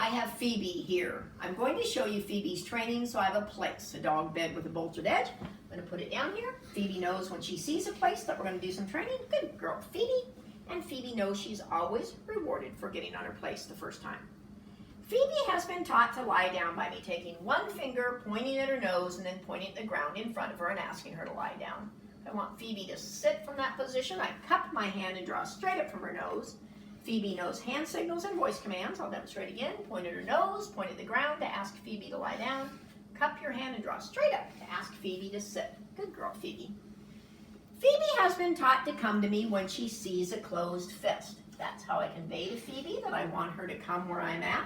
I have Phoebe here. I'm going to show you Phoebe's training, so I have a place, a dog bed with a bolted edge. I'm going to put it down here. Phoebe knows when she sees a place that we're going to do some training. Good girl, Phoebe. And Phoebe knows she's always rewarded for getting on her place the first time. Phoebe has been taught to lie down by me taking one finger, pointing at her nose, and then pointing at the ground in front of her and asking her to lie down. I want Phoebe to sit from that position. I cup my hand and draw straight up from her nose. Phoebe knows hand signals and voice commands. I'll demonstrate again. Point at her nose, point at the ground to ask Phoebe to lie down. Cup your hand and draw straight up to ask Phoebe to sit. Good girl, Phoebe. Phoebe has been taught to come to me when she sees a closed fist. That's how I convey to Phoebe that I want her to come where I'm at.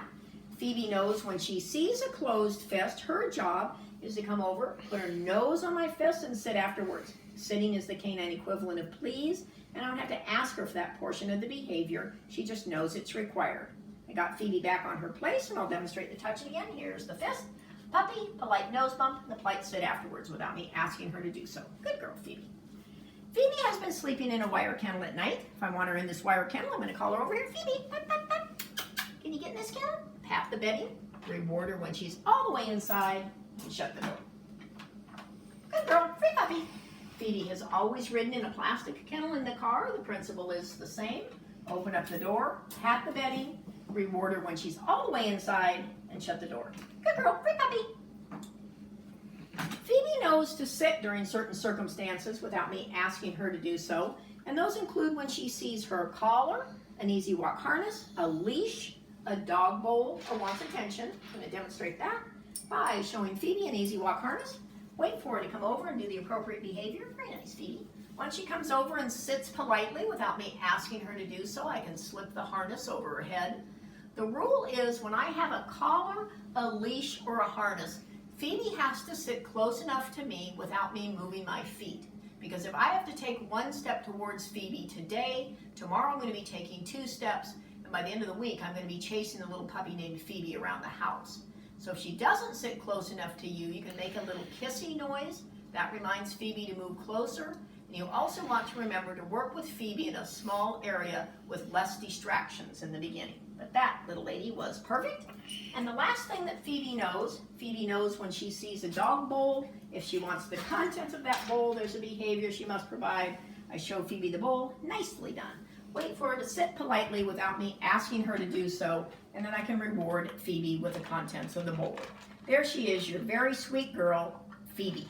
Phoebe knows when she sees a closed fist, her job is to come over, put her nose on my fist, and sit afterwards. Sitting is the canine equivalent of please, and I don't have to ask her for that portion of the behavior. She just knows it's required. I got Phoebe back on her place, and I'll demonstrate the touching again. Here's the fist. Puppy, polite nose bump, and the polite sit afterwards without me asking her to do so. Good girl, Phoebe. Phoebe has been sleeping in a wire kennel at night. If I want her in this wire kennel, I'm going to call her over here. Phoebe, pop, pop, pop. Can you get in this kennel? Pat the bedding. Reward her when she's all the way inside, and shut the door. Good girl, free puppy. Phoebe has always ridden in a plastic kennel in the car. The principle is the same. Open up the door, pat the bedding, reward her when she's all the way inside, and shut the door. Good girl, free puppy. Phoebe knows to sit during certain circumstances without me asking her to do so, and those include when she sees her collar, an easy walk harness, a leash, a dog bowl, or wants attention. I'm going to demonstrate that by showing Phoebe an easy walk harness. Wait for her to come over and do the appropriate behavior. Very nice, Phoebe. Once she comes over and sits politely without me asking her to do so, I can slip the harness over her head. The rule is when I have a collar, a leash, or a harness, Phoebe has to sit close enough to me without me moving my feet. Because if I have to take one step towards Phoebe today, tomorrow I'm going to be taking 2 steps, and by the end of the week I'm going to be chasing a little puppy named Phoebe around the house. So if she doesn't sit close enough to you, you can make a little kissy noise. That reminds Phoebe to move closer. And you also want to remember to work with Phoebe in a small area with less distractions in the beginning. But that little lady was perfect. And the last thing that Phoebe knows when she sees a dog bowl, if she wants the contents of that bowl, there's a behavior she must provide. I show Phoebe the bowl, nicely done. Wait for her to sit politely without me asking her to do so, and then I can reward Phoebe with the contents of the bowl. There she is, your very sweet girl, Phoebe.